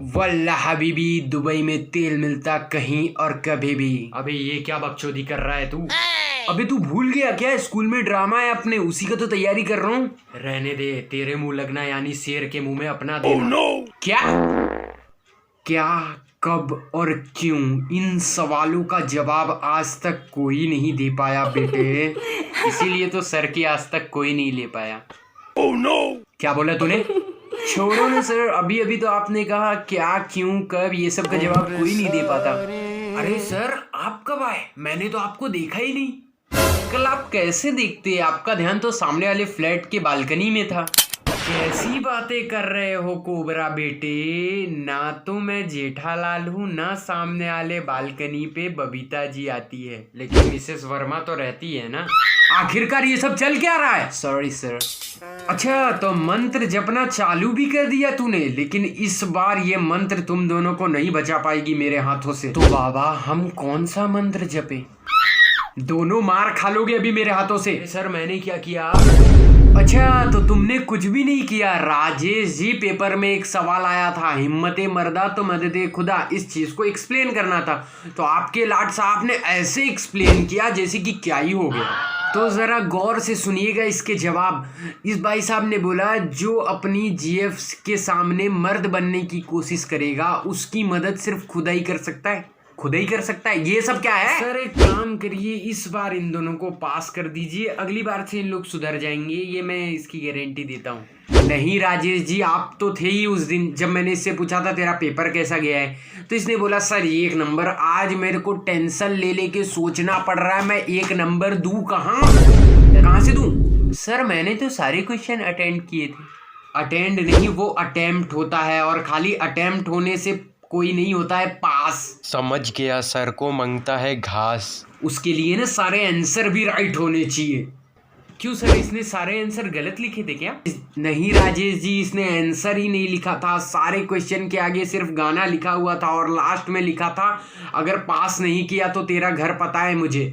वल्ला हबीबी, दुबई में तेल मिलता कहीं और कभी भी। अबे ये क्या बकचोदी कर रहा है तू? अबे तू भूल गया क्या, स्कूल में ड्रामा है अपने, उसी का तो तैयारी कर रहा हूँ। रहने दे, तेरे मुंह लगना यानी शेर के मुंह में अपना देना। क्या क्या, कब और क्यों, इन सवालों का जवाब आज तक कोई नहीं दे पाया बेटे। इसीलिए तो सर की आज तक कोई नहीं ले पाया। क्या बोला तूने? छोड़ो ना सर, अभी अभी तो आपने कहा क्या क्यों कब, ये सब का जवाब कोई नहीं दे पाता। अरे सर, आप कब आए? मैंने तो आपको देखा ही नहीं। कल आप कैसे देखते, आपका ध्यान तो सामने वाले फ्लैट के बालकनी में था। कैसी बातें कर रहे हो कोबरा बेटे, ना तो मैं जेठालाल हूँ ना सामने वाले बालकनी पे बबीता जी आती है, लेकिन मिसेस वर्मा तो रहती है ना। आखिरकार ये सब चल क्या रहा है? Sorry sir. अच्छा, तो मंत्र जपना चालू भी कर दिया तूने, लेकिन इस बार ये मंत्र तुम दोनों को नहीं बचा पाएगी मेरे हाथों से। तो बाबा हम कौन सा मंत्र जपे? दोनों मार खा लोगे अभी मेरे हाथों से। सर मैंने क्या किया? अच्छा, तो तुमने कुछ भी नहीं किया। राजेश जी, पेपर में एक सवाल आया था, हिम्मते मर्दा तो मददे खुदा, इस चीज को एक्सप्लेन करना था, तो आपके लाट साहब ने ऐसे एक्सप्लेन किया जैसे कि क्या ही हो गया। तो जरा गौर से सुनिएगा इसके जवाब। इस भाई साहब ने बोला, जो अपनी जीएफ के सामने मर्द बनने की कोशिश करेगा उसकी मदद सिर्फ खुदा ही कर सकता है, खुदा ही कर सकता है। ये सब क्या है? सर एक काम करिए, इस बार इन दोनों को पास कर दीजिए, अगली बार से इन लोग सुधर जाएंगे, ये मैं इसकी गारंटी देता हूँ। नहीं राजेश जी, आप तो थे ही उस दिन जब मैंने इससे पूछा था तेरा पेपर कैसा गया है, तो इसने बोला सर 1 नंबर। आज मेरे को टेंशन ले लेके सोचना पड़ रहा है, मैं 1 नंबर दूं कहाँ से दूं? सर मैंने तो सारे क्वेश्चन अटेंड किए थे। अटेंड नहीं, वो अटेम्प्ट होता है, और खाली अटेम्प्ट होने से कोई नहीं होता है पास। समझ गया, सर को मांगता है घास। उसके लिए ना सारे आंसर भी राइट होने चाहिए। क्यों सर, इसने सारे आंसर गलत लिखे थे क्या? नहीं राजेश जी, इसने आंसर ही नहीं लिखा था, सारे क्वेश्चन के आगे सिर्फ गाना लिखा हुआ था और लास्ट में लिखा था, अगर पास नहीं किया तो तेरा घर पता है मुझे।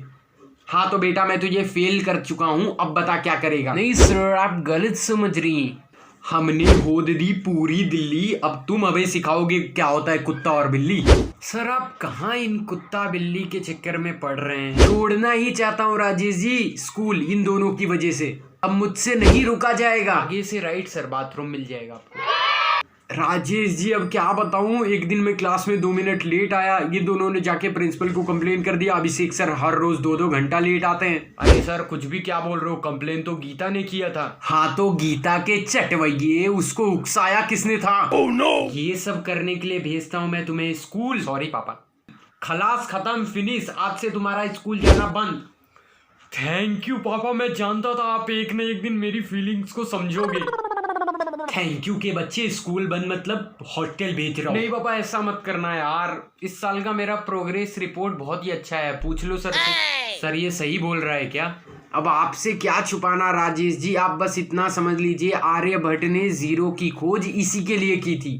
हाँ तो बेटा मैं तुझे फेल कर चुका हूँ, अब बता क्या करेगा। नहीं सर, आप गलत समझ रही हैं। हमने होद दी पूरी दिल्ली, अब तुम हमें सिखाओगे क्या होता है कुत्ता और बिल्ली। सर आप कहाँ इन कुत्ता बिल्ली के चक्कर में पड़ रहे हैं? छोड़ना ही चाहता हूँ राजेश जी स्कूल, इन दोनों की वजह से अब मुझसे नहीं रुका जाएगा। आगे से राइट सर, बाथरूम मिल जाएगा आपको। राजेश जी अब क्या बताऊं, एक दिन मैं क्लास में 2 मिनट लेट आया, ये दोनों ने जाके प्रिंसिपल को कंप्लेन कर दिया, अभिषेक सर हर रोज 2-2 घंटा लेट आते हैं। अरे सर कुछ भी क्या बोल रहे हो, कंप्लेन तो गीता ने किया था। हाँ तो गीता के चटवैये, उसको उकसाया किसने था? Oh no! ये सब करने के लिए भेजता हूँ मैं तुम्हें स्कूल। सॉरी पापा। खलास खत्म, फिनिश, आज से तुम्हारा स्कूल जाना बंद। थैंक यू पापा, मैं जानता था आप एक न एक दिन मेरी फीलिंग्स को समझोगे। थैंक यू के बच्चे, स्कूल बंद मतलब हॉस्टल भेज रहा हूँ। नहीं पापा ऐसा मत करना यार, इस साल का मेरा प्रोग्रेस रिपोर्ट बहुत ही अच्छा है, पूछ लो सर से। सर ये सही बोल रहा है क्या? अब आपसे क्या छुपाना राजेश जी, आप बस इतना समझ लीजिए, आर्यभट्ट ने जीरो की खोज इसी के लिए की थी,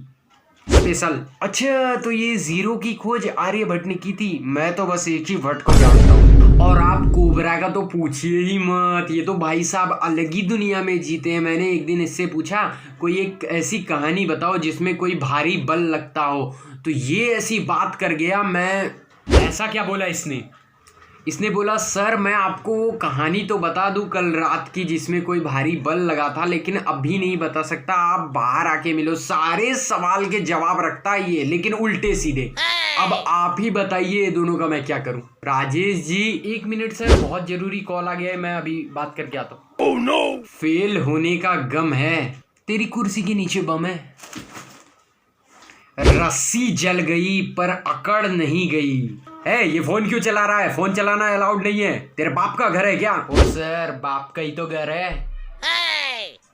स्पेशल। अच्छा तो ये जीरो की खोज आर्यभट्ट ने की थी, मैं तो बस एक ही भट्ट को जानता हूँ, और आप कोबरा का तो पूछिए ही मत, ये तो भाई साहब अलग ही दुनिया में जीते हैं। मैंने एक दिन इससे पूछा कोई एक ऐसी कहानी बताओ जिसमें कोई भारी बल लगता हो, तो ये ऐसी बात कर गया। मैं ऐसा क्या बोला इसने बोला सर मैं आपको वो कहानी तो बता दूं कल रात की जिसमें कोई भारी बल लगा था, लेकिन अभी नहीं बता सकता, आप बाहर आके मिलो। सारे सवाल के जवाब रखता है ये, लेकिन उल्टे सीधे। अब आप ही बताइए दोनों का मैं क्या करूं? राजेश जी 1 मिनट सर, बहुत जरूरी कॉल आ गया है, मैं अभी बात करके आता हूँ। oh, no! फेल होने का गम है, तेरी कुर्सी के नीचे बम है। रस्सी जल गई पर अकड़ नहीं गई। ये फोन क्यों चला रहा है? फोन चलाना अलाउड नहीं है, तेरे बाप का घर है क्या? ओ सर, बाप का ही तो घर है।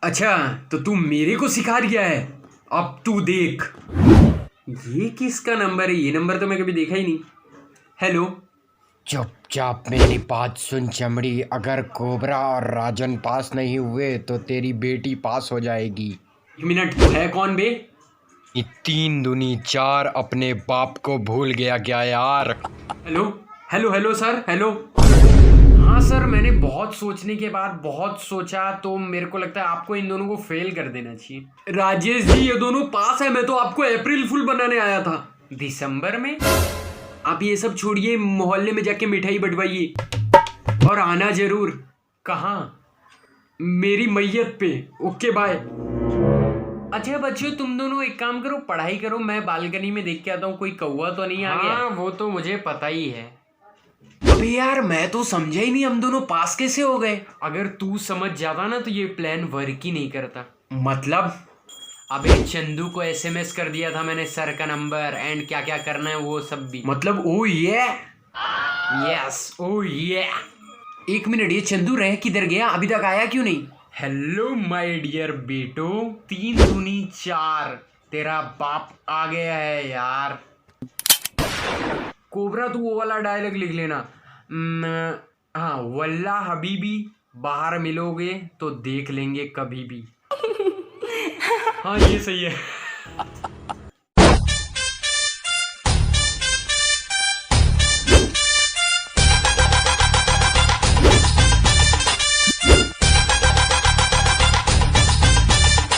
अच्छा तो तू मेरे को सिखा रहा है, अब तू देख। ये किसका नंबर है? ये नंबर तो मैं कभी देखा ही नहीं। हेलो। चुपचाप मेरी बात सुन चमड़ी, अगर कोबरा और राजन पास नहीं हुए तो तेरी बेटी पास हो जाएगी। 1 मिनट, तो है कौन बे? ये 3 दूनी 4, अपने बाप को भूल गया क्या यार? Hello hello hello sir, hello. हाँ सर, मैंने बहुत सोचने के बाद बहुत सोचा, तो मेरे को लगता है आपको इन दोनों को फेल कर देना चाहिए। राजेश जी ये दोनों पास है, मैं तो आपको अप्रैल फुल बनाने आया था। दिसंबर में? आप ये सब छोड़िए, मोहल्ले में जाके मिठाई बंटवाइए और आना जरूर। कहाँ? मेरी मैयत पे। Okay bye. अच्छा बच्चों, तुम दोनों एक काम करो, पढ़ाई करो, मैं बालकनी में देख के आता हूँ कोई कौवा तो नहीं आ गया। हाँ, वो तो मुझे पता ही है। अबे यार मैं तो समझा ही नहीं, हम दोनों पास कैसे हो गए? अगर तू समझ जाता ना तो ये प्लान वर्क ही नहीं करता। मतलब? अबे चंदू को एसएमएस कर दिया था मैंने सर का नंबर एंड क्या क्या करना है वो सब भी। मतलब ओ ये यस, ओ ये। एक मिनट, ये चंदू रह किधर गया? अभी तक आया क्यों नहीं? हेलो माय डियर बेटो, 3 दूनी 4, तेरा बाप आ गया है यार। कोबरा तू वो वाला डायलॉग लिख लेना। हाँ, वल्ला हबीबी, बाहर मिलोगे तो देख लेंगे कभी भी। हाँ ये सही है।